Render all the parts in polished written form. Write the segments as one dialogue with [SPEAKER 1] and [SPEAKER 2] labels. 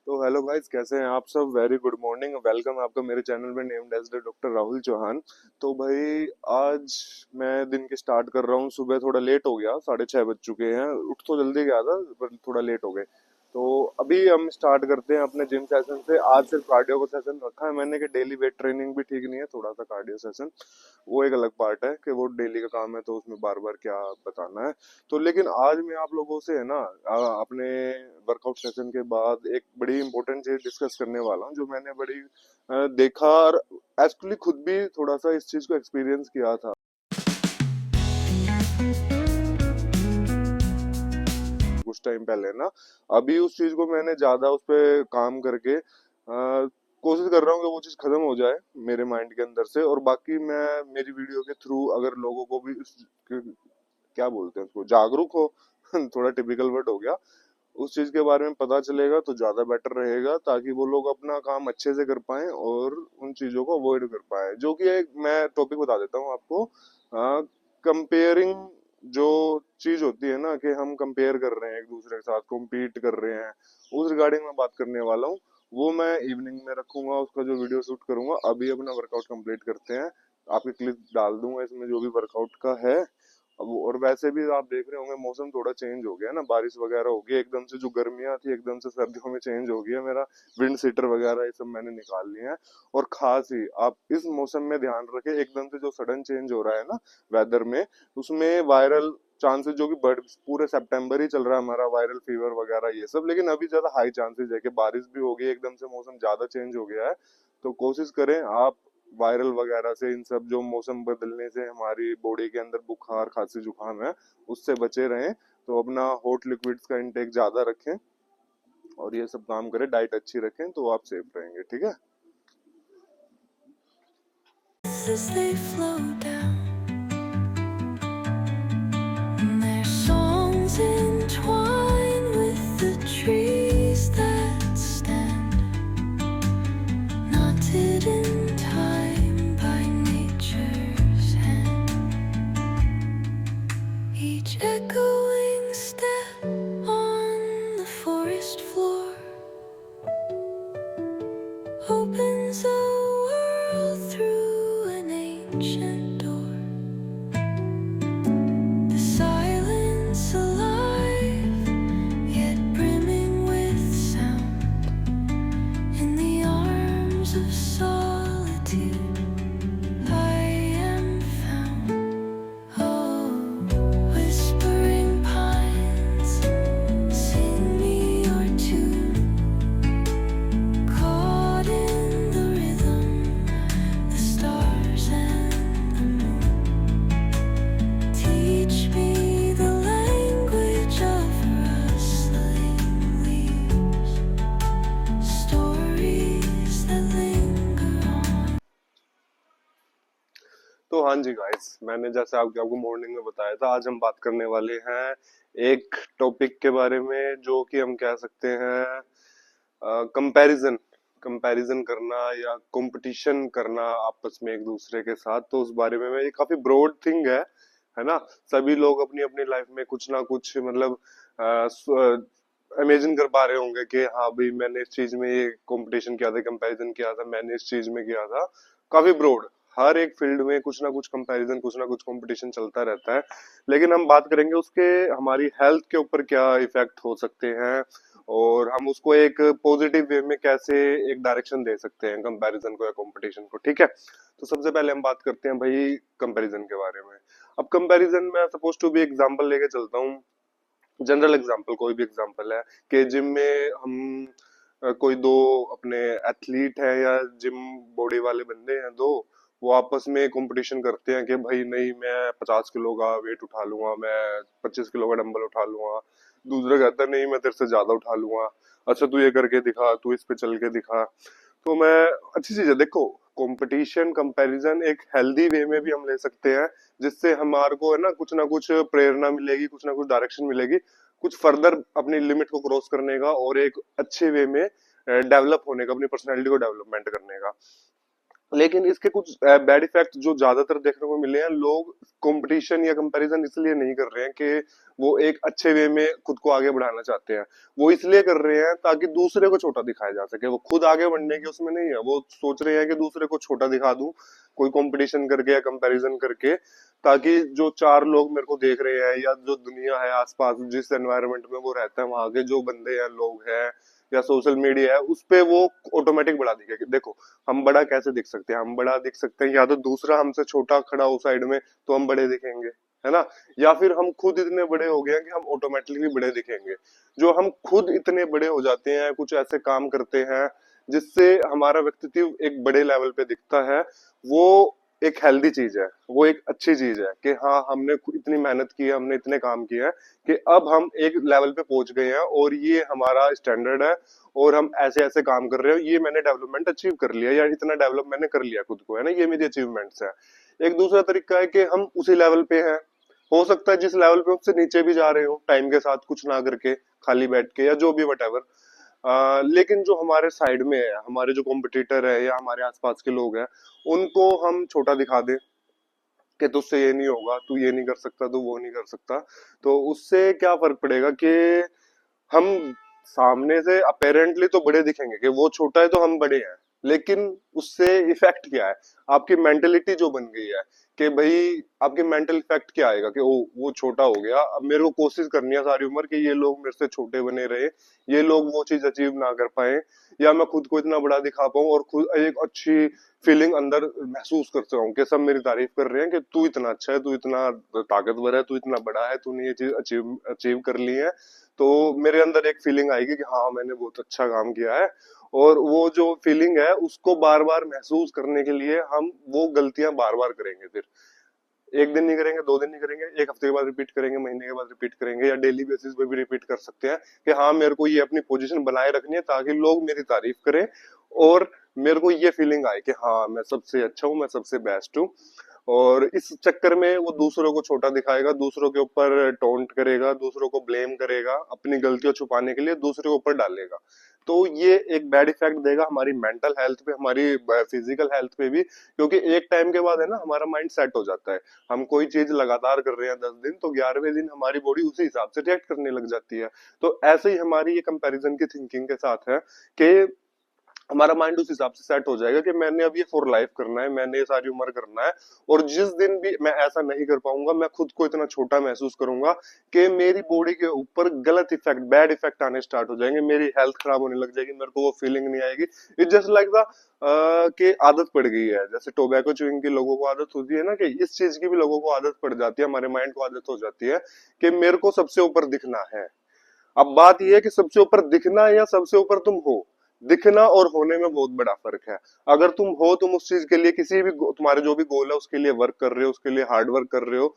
[SPEAKER 1] तो hello guys, कैसे हैं आप सब। वेरी गुड मॉर्निंग, वेलकम आपका मेरे चैनल में named as the doctor Rahul Chauhan. तो भाई आज मैं दिन की स्टार्ट कर रहा हूँ। सुबह थोड़ा लेट हो गया, 6:30 बज चुके हैं। उठ तो जल्दी गया था पर थोड़ा लेट हो गए। तो अभी हम स्टार्ट करते हैं अपने जिम सेशन से। आज सिर्फ कार्डियो का सेशन रखा है मैंने कि डेली वेट ट्रेनिंग भी ठीक नहीं है, थोड़ा सा कार्डियो सेशन वो एक अलग पार्ट है कि वो डेली का काम है, तो उसमें बार बार क्या बताना है। तो लेकिन आज मैं आप लोगों से है ना अपने वर्कआउट सेशन के बाद एक बड़ी इंपॉर्टेंट चीज डिस्कस करने वाला हूँ, जो मैंने बड़ी देखा और एक्चुअली खुद भी थोड़ा सा इस चीज को एक्सपीरियंस किया था कुछ टाइम पहले ना। अभी उस चीज को मैंने ज्यादा उस पर काम करके कोशिश कर रहा हूँ कि वो चीज खत्म हो जाए मेरे माइंड के अंदर से। और बाकी मैं मेरी वीडियो के थ्रू अगर लोगों को भी क्या बोलते हैं उसको, जागरूक हो थोड़ा टिपिकल वर्ड हो गया, उस चीज के बारे में पता चलेगा तो ज्यादा बेटर रहेगा, ताकि वो लोग अपना काम अच्छे से कर पाए और उन चीजों को अवॉइड कर पाए। जो कि एक मैं टॉपिक बता देता हूँ आपको, कंपेयरिंग जो चीज होती है ना, कि हम कंपेयर कर रहे हैं एक दूसरे के साथ, कॉम्पीट कर रहे हैं, उस रिगार्डिंग में बात करने वाला हूँ। वो मैं इवनिंग में रखूंगा, उसका जो वीडियो शूट करूंगा। अभी अपना वर्कआउट कंप्लीट करते हैं, आपके क्लिप डाल दूंगा इसमें जो भी वर्कआउट का है। अब और वैसे भी आप देख रहे होंगे मौसम थोड़ा चेंज हो गया ना, बारिश वगैरह हो गई एकदम से। जो गर्मियां थी एकदम से सर्दियों में चेंज हो गया। मेरा विंड सीटर वगैरह ये सब मैंने निकाल लिए हैं। और खास ही आप इस मौसम में ध्यान रखें, एकदम से जो सडन चेंज हो रहा है ना वेदर में, उसमें वायरल चांसेस जो कि बढ़, पूरे सितंबर ही चल रहा है हमारा, वायरल फीवर वगैरह ये सब। लेकिन अभी ज्यादा हाई चांसेस है कि बारिश भी होगी, एकदम से मौसम ज्यादा चेंज हो गया है। तो कोशिश करें आप वायरल वगैरह से, इन सब जो मौसम बदलने से हमारी बॉडी के अंदर बुखार खांसी जुकाम है, उससे बचे रहें। तो अपना हॉट लिक्विड्स का इंटेक ज्यादा रखें और ये सब काम करें, डाइट अच्छी रखें, तो आप सेफ रहेंगे। ठीक है।
[SPEAKER 2] As they flow down, and their songs entwine with the trees that stand, knotted in time by nature's hand. Each echoing step on the forest floor opens a world through an ancient door. The silence alive, yet brimming with sound. In the arms of solitude, I am found. Oh, whispering pines, sing me your tune. Caught in the rhythm, the stars and the moon teach me the language of rustling leaves, stories that linger on.
[SPEAKER 1] तो हाँ जी guys, मैंने जैसे आपको morning में बताया था, आज हम बात करने वाले हैं एक टॉपिक के बारे में, जो कि हम कह सकते हैं कंपैरिजन। कंपैरिजन करना या कंपटीशन करना आपस में एक दूसरे के साथ। तो उस बारे में ये काफी ब्रॉड थिंग है ना। सभी लोग अपनी अपनी लाइफ में कुछ ना कुछ मतलब इमेजिन कर पा रहे होंगे कि हाँ भाई, मैंने इस चीज में ये कंपटीशन किया था, कंपैरिजन किया था, मैंने इस चीज में किया था। काफी ब्रॉड, हर एक फील्ड में कुछ ना कुछ कंपैरिजन, कुछ ना कुछ कंपटीशन चलता रहता है। लेकिन हम बात करेंगे उसके हमारी हेल्थ के ऊपर क्या इफेक्ट हो सकते हैं, और हम उसको एक पॉजिटिव वे में कैसे एक डायरेक्शन दे सकते हैं कंपैरिजन को या कंपटीशन को। ठीक है। तो सबसे पहले हम बात करते हैं भाई कंपैरिजन के बारे में। अब कंपैरिजन में सपोज टू भी एग्जांपल लेके चलता हूँ, जनरल एग्जांपल, कोई भी एग्जांपल है कि जिम में हम कोई दो अपने एथलीट है या जिम बॉडी वाले बंदे हैं दो, वो आपस में कंपटीशन करते हैं कि भाई नहीं, मैं 50 किलो का वेट उठा लूंगा, मैं 25 किलो का डंबल उठा लूंगा। दूसरा कहता है नहीं, मैं तेरे से ज्यादा उठा लूंगा। अच्छा तू ये करके दिखा, तू इस पे चल के दिखा। तो मैं, अच्छी चीज है देखो, कंपटीशन कंपैरिजन एक हेल्दी वे में भी हम ले सकते हैं, जिससे हमारे को है ना कुछ प्रेरणा मिलेगी, कुछ ना कुछ डायरेक्शन मिलेगी, कुछ फर्दर अपनी लिमिट को क्रॉस करने का और एक अच्छे वे में डेवलप होने का, अपनी पर्सनैलिटी को डेवलपमेंट करने का। लेकिन इसके कुछ बैड इफेक्ट जो ज्यादातर देखने को मिले हैं, लोग कंपटीशन या कंपैरिजन इसलिए नहीं कर रहे हैं कि वो एक अच्छे वे में खुद को आगे बढ़ाना चाहते हैं। वो इसलिए कर रहे हैं ताकि दूसरे को छोटा दिखाया जा सके। वो खुद आगे बढ़ने की उसमें नहीं है, वो सोच रहे हैं कि दूसरे को छोटा दिखा दूं, कोई कंपटीशन करके या कंपैरिजन करके, ताकि जो चार लोग मेरे को देख रहे हैं या जो दुनिया है आसपास जिस एनवायरनमेंट में वो रहता है वहां के जो बंदे हैं, लोग हैं या सोशल मीडिया है, उस पे वो ऑटोमेटिक बढ़ा दिखेगा। देखो, हम बड़ा कैसे दिख सकते हैं? हम बड़ा दिख सकते हैं या तो दूसरा हमसे छोटा खड़ा हो साइड में तो हम बड़े दिखेंगे, है ना? या फिर हम खुद इतने बड़े हो गए हैं कि हम ऑटोमेटिकली बड़े दिखेंगे। जो हम खुद इतने बड़े हो जाते हैं, कुछ ऐसे काम करते हैं जिससे हमारा व्यक्तित्व एक बड़े लेवल पे दिखता है, वो एक हेल्दी चीज है, वो एक अच्छी चीज है कि हाँ हमने इतनी मेहनत की है, हमने इतने काम किए हैं कि अब हम एक लेवल पे पहुंच गए हैं और ये हमारा स्टैंडर्ड है और हम ऐसे ऐसे काम कर रहे हो, ये मैंने डेवलपमेंट अचीव कर लिया या इतना डेवलप मैंने कर लिया खुद को, है ना? ये मेरी अचीवमेंट्स है। एक दूसरा तरीका है कि हम उसी लेवल पे हैं, हो सकता है जिस लेवल पे उससे नीचे भी जा रहे हो टाइम के साथ, कुछ ना करके, खाली बैठ के या जो भी वट एवर। लेकिन जो हमारे साइड में है, हमारे जो कॉम्पिटिटर है या हमारे आसपास के लोग हैं, उनको हम छोटा दिखा दें कि तुझसे ये नहीं होगा, तू ये नहीं कर सकता, तू वो नहीं कर सकता, तो उससे क्या फर्क पड़ेगा कि हम सामने से अपेरेंटली तो बड़े दिखेंगे कि वो छोटा है तो हम बड़े हैं, लेकिन उससे इफेक्ट क्या है? आपकी मेंटेलिटी जो बन गई है कि भाई, आपके मेंटल इफेक्ट क्या आएगा कि ओ वो छोटा हो गया, अब मेरे को कोशिश करनी है सारी उम्र कि ये लोग मेरे से छोटे बने रहे, ये लोग वो चीज अचीव ना कर पाए, या मैं खुद को इतना बड़ा दिखा पाऊं और खुद एक अच्छी फीलिंग अंदर महसूस कर सकूं कि सब मेरी तारीफ कर रहे हैं कि तू इतना अच्छा है, तू इतना ताकतवर है, तू इतना बड़ा है, तूने ये चीज अचीव अचीव कर ली है। तो मेरे अंदर एक फीलिंग आएगी कि हाँ मैंने बहुत अच्छा काम किया है। और वो जो फीलिंग है उसको बार बार महसूस करने के लिए हम वो गलतियां बार बार करेंगे। फिर एक दिन नहीं करेंगे, दो दिन नहीं करेंगे, एक हफ्ते के बाद रिपीट करेंगे, महीने के बाद रिपीट करेंगे, या डेली बेसिस पे भी रिपीट कर सकते हैं कि हाँ मेरे को ये अपनी पोजीशन बनाए रखनी है ताकि लोग मेरी तारीफ करें और मेरे को ये फीलिंग आए कि हाँ मैं सबसे अच्छा हूँ, मैं सबसे बेस्ट हूँ। और इस चक्कर में वो दूसरों को छोटा दिखाएगा, दूसरों के ऊपर टोंट करेगा, दूसरों को ब्लेम करेगा, अपनी गलतियों छुपाने के लिए दूसरे के ऊपर डालेगा। तो ये एक बैड इफेक्ट देगा हमारी मेंटल हेल्थ पे, हमारी फिजिकल हेल्थ पे भी, क्योंकि एक टाइम के बाद है ना हमारा माइंड सेट हो जाता है। हम कोई चीज लगातार कर रहे हैं 10 दिन, तो 11वें दिन हमारी बॉडी उसी हिसाब से रिएक्ट करने लग जाती है। तो ऐसे ही हमारी ये कंपैरिजन की थिंकिंग के साथ है कि हमारा माइंड उस हिसाब से सेट हो जाएगा कि मैंने अब ये फॉर लाइफ करना है, मैंने ये सारी उम्र करना है, और जिस दिन भी मैं ऐसा नहीं कर पाऊंगा, मैं खुद को इतना छोटा महसूस करूंगा कि मेरी बॉडी के ऊपर गलत इफेक्ट, बैड इफेक्ट आने स्टार्ट हो जाएंगे, मेरी हेल्थ खराब होने लग जाएगी, मेरे को वो फीलिंग नहीं आएगी। इट जस्ट लाइक द कि आदत पड़ गई है, जैसे टोबैको च्यूइंग की लोगों को आदत होती है ना, कि इस चीज की भी लोगों को आदत पड़ जाती है, हमारे माइंड को आदत हो जाती है कि मेरे को सबसे ऊपर दिखना है। अब बात यह है कि सबसे ऊपर दिखना है या सबसे ऊपर तुम हो। दिखना और होने में बहुत बड़ा फर्क है। अगर तुम हो, तुम उस चीज के लिए किसी भी तुम्हारे जो भी गोल है उसके लिए वर्क कर रहे हो, उसके लिए हार्ड वर्क कर रहे हो,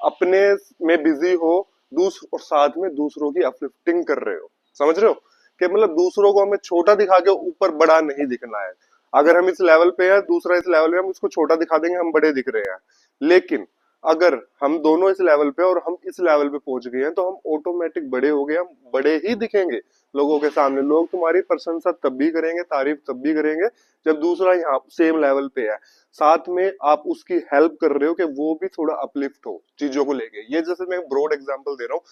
[SPEAKER 1] अपने में बिजी हो, और साथ में दूसरों की अपलिफ्टिंग कर रहे हो। समझ रहे हो कि मतलब दूसरों को हमें छोटा दिखा के ऊपर बड़ा नहीं दिखना है। अगर हम इस लेवल पे है, दूसरा इस लेवल पे, हम उसको छोटा दिखा देंगे, हम बड़े दिख रहे हैं। लेकिन अगर हम दोनों इस लेवल पे और हम इस लेवल पे पहुंच गए हैं तो हम ऑटोमेटिक बड़े हो गए, हम बड़े ही दिखेंगे लोगों के सामने। लोग तुम्हारी प्रशंसा तब भी करेंगे, तारीफ तब भी करेंगे जब दूसरा यहाँ सेम लेवल पे है, साथ में आप उसकी हेल्प कर रहे हो कि वो भी थोड़ा अपलिफ्ट हो चीजों को लेके। ये जैसे मैं ब्रॉड एग्जांपल दे रहा हूँ,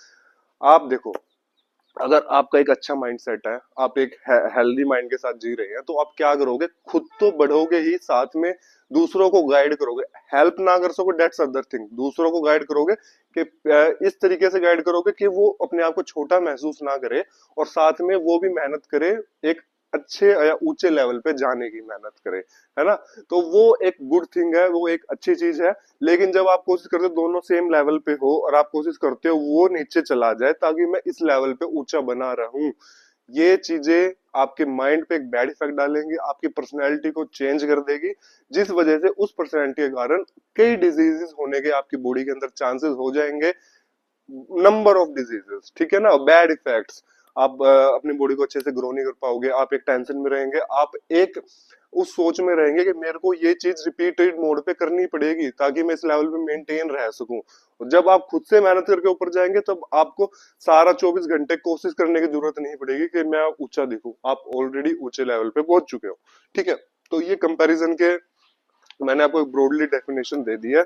[SPEAKER 1] आप देखो, अगर आपका एक अच्छा माइंडसेट है, आप एक हेल्दी माइंड के साथ जी रहे हैं, तो आप क्या करोगे? खुद तो बढ़ोगे ही, साथ में दूसरों को गाइड करोगे। हेल्प ना कर सको, डेट्स अदर थिंग, दूसरों को गाइड करोगे कि इस तरीके से गाइड करोगे कि वो अपने आप को छोटा महसूस ना करे और साथ में वो भी मेहनत करे, एक अच्छे या ऊंचे लेवल पे जाने की मेहनत करे, है ना? तो वो एक गुड थिंग है, वो एक अच्छी चीज है। लेकिन जब आप कोशिश करते हो दोनों सेम लेवल पे हो और आप कोशिश करते हो वो नीचे चला जाए ताकि मैं इस लेवल पे ऊंचा बना रहूं, ये चीजें आपके माइंड पे एक बैड इफेक्ट डालेंगी, आपकी पर्सनैलिटी को चेंज कर देगी, जिस वजह से उस पर्सनैलिटी के कारण कई डिजीजेस होने के आपकी बॉडी के अंदर चांसेस हो जाएंगे, नंबर ऑफ डिजीजेस, ठीक है ना? बैड इफेक्ट्स, आप अपनी बॉडी को अच्छे से ग्रो नहीं कर पाओगे, आप एक टेंशन में रहेंगे, आप एक उस सोच में रहेंगे कि मेरे को ये चीज रिपीटेड मोड पे करनी पड़ेगी ताकि मैं इस लेवल पे मेंटेन रह सकूं। और जब आप खुद से मेहनत करके ऊपर जाएंगे तब आपको सारा 24 घंटे कोशिश करने की जरूरत नहीं पड़ेगी कि मैं ऊंचा दिखूं, आप ऑलरेडी ऊंचे लेवल पे पहुंच चुके हो। ठीक है, तो ये कंपैरिजन के मैंने आपको एक ब्रॉडली डेफिनेशन दे दी है,